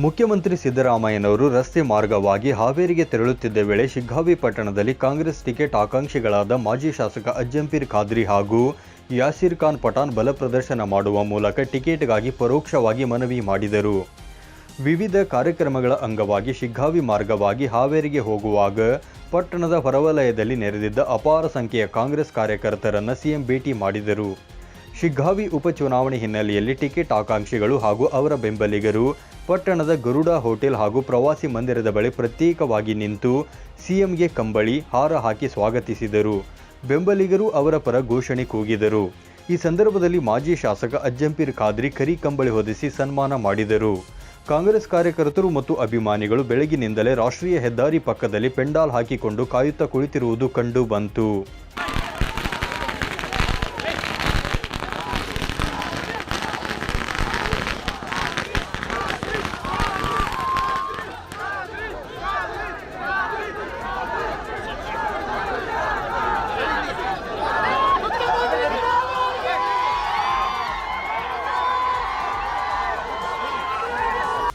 ಮುಖ್ಯಮಂತ್ರಿ ಸಿದ್ದರಾಮಯ್ಯನವರು ರಸ್ತೆ ಮಾರ್ಗವಾಗಿ ಹಾವೇರಿಗೆ ತೆರಳುತ್ತಿದ್ದ ವೇಳೆ ಶಿಗ್ಗಾವಿ ಪಟ್ಟಣದಲ್ಲಿ ಕಾಂಗ್ರೆಸ್ ಟಿಕೆಟ್ ಆಕಾಂಕ್ಷಿಗಳಾದ ಮಾಜಿ ಶಾಸಕ ಅಜ್ಜಂಪೀರ್ ಖಾದ್ರಿ ಹಾಗೂ ಯಾಸೀರ್ ಖಾನ್ ಪಠಾಣ್ ಬಲ ಪ್ರದರ್ಶನ ಮಾಡುವ ಮೂಲಕ ಟಿಕೆಟ್ಗಾಗಿ ಪರೋಕ್ಷವಾಗಿ ಮನವಿ ಮಾಡಿದರು. ವಿವಿಧ ಕಾರ್ಯಕ್ರಮಗಳ ಅಂಗವಾಗಿ ಶಿಗ್ಗಾವಿ ಮಾರ್ಗವಾಗಿ ಹಾವೇರಿಗೆ ಹೋಗುವಾಗ ಪಟ್ಟಣದ ಹೊರವಲಯದಲ್ಲಿ ನೆರೆದಿದ್ದ ಅಪಾರ ಸಂಖ್ಯೆಯ ಕಾಂಗ್ರೆಸ್ ಕಾರ್ಯಕರ್ತರನ್ನು ಸಿಎಂ ಭೇಟಿ ಮಾಡಿದರು. ಶಿಗ್ಗಾವಿ ಉಪಚುನಾವಣೆ ಹಿನ್ನೆಲೆಯಲ್ಲಿ ಟಿಕೆಟ್ ಆಕಾಂಕ್ಷಿಗಳು ಹಾಗೂ ಅವರ ಬೆಂಬಲಿಗರು ಪಟ್ಟಣದ ಗರುಡ ಹೋಟೆಲ್ ಹಾಗೂ ಪ್ರವಾಸಿ ಮಂದಿರದ ಬಳಿ ಪ್ರತ್ಯೇಕವಾಗಿ ನಿಂತು ಸಿಎಂಗೆ ಕಂಬಳಿ, ಹಾರ ಹಾಕಿ ಸ್ವಾಗತಿಸಿದರು. ಬೆಂಬಲಿಗರು ಅವರ ಪರ ಘೋಷಣೆ ಕೂಗಿದರು. ಈ ಸಂದರ್ಭದಲ್ಲಿ ಮಾಜಿ ಶಾಸಕ ಅಜ್ಜಂಪೀರ್ ಖಾದ್ರಿ ಕರಿ ಕಂಬಳಿ ಹೊದಿಸಿ ಸನ್ಮಾನ ಮಾಡಿದರು. ಕಾಂಗ್ರೆಸ್ ಕಾರ್ಯಕರ್ತರು ಮತ್ತು ಅಭಿಮಾನಿಗಳು ಬೆಳಗಿನಿಂದಲೇ ರಾಷ್ಟ್ರೀಯ ಹೆದ್ದಾರಿ ಪಕ್ಕದಲ್ಲಿ ಪೆಂಡಾಲ್ ಹಾಕಿಕೊಂಡು ಕಾಯುತ್ತಾ ಕುಳಿತಿರುವುದು ಕಂಡು ಬಂತು.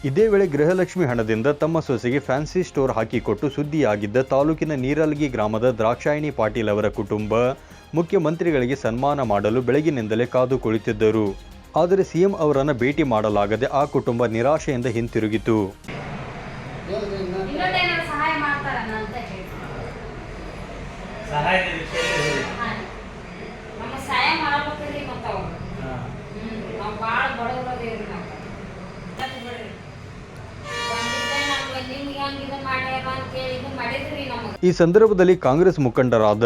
ಇದೇ ವೇಳೆ ಗೃಹಲಕ್ಷ್ಮಿ ಹಣದಿಂದ ತಮ್ಮ ಸೊಸೆಗೆ ಫ್ಯಾನ್ಸಿ ಸ್ಟೋರ್ ಹಾಕಿಕೊಟ್ಟು ಸುದ್ದಿಯಾಗಿದ್ದ ತಾಲೂಕಿನ ನೀರಲಗಿ ಗ್ರಾಮದ ದ್ರಾಕ್ಷಾಯಿಣಿ ಪಾಟೀಲ್ ಅವರ ಕುಟುಂಬ ಮುಖ್ಯಮಂತ್ರಿಗಳಿಗೆ ಸನ್ಮಾನ ಮಾಡಲು ಬೆಳಗಿನಿಂದಲೇ ಕಾದು ಕುಳಿತಿದ್ದರು. ಆದರೆ ಸಿಎಂ ಅವರನ್ನು ಭೇಟಿ ಮಾಡಲಾಗದೆ ಆ ಕುಟುಂಬ ನಿರಾಶೆಯಿಂದ ಹಿಂತಿರುಗಿತು. ಈ ಸಂದರ್ಭದಲ್ಲಿ ಕಾಂಗ್ರೆಸ್ ಮುಖಂಡರಾದ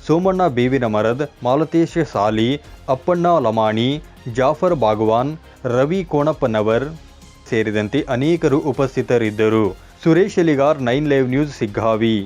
ಸೋಮಣ್ಣ ಬೇವಿನ ಮರದ್, ಮಾಲತೇಶ್ ಸಾಲಿ, ಅಪ್ಪಣ್ಣ ಲಮಾಣಿ, ಜಾಫರ್ ಬಾಗವಾನ್, ರವಿ ಕೋಣಪ್ಪನವರ್ ಸೇರಿದಂತೆ ಅನೇಕರು ಉಪಸ್ಥಿತರಿದ್ದರು. Suresh Eligar, 9 live news, Shiggavi.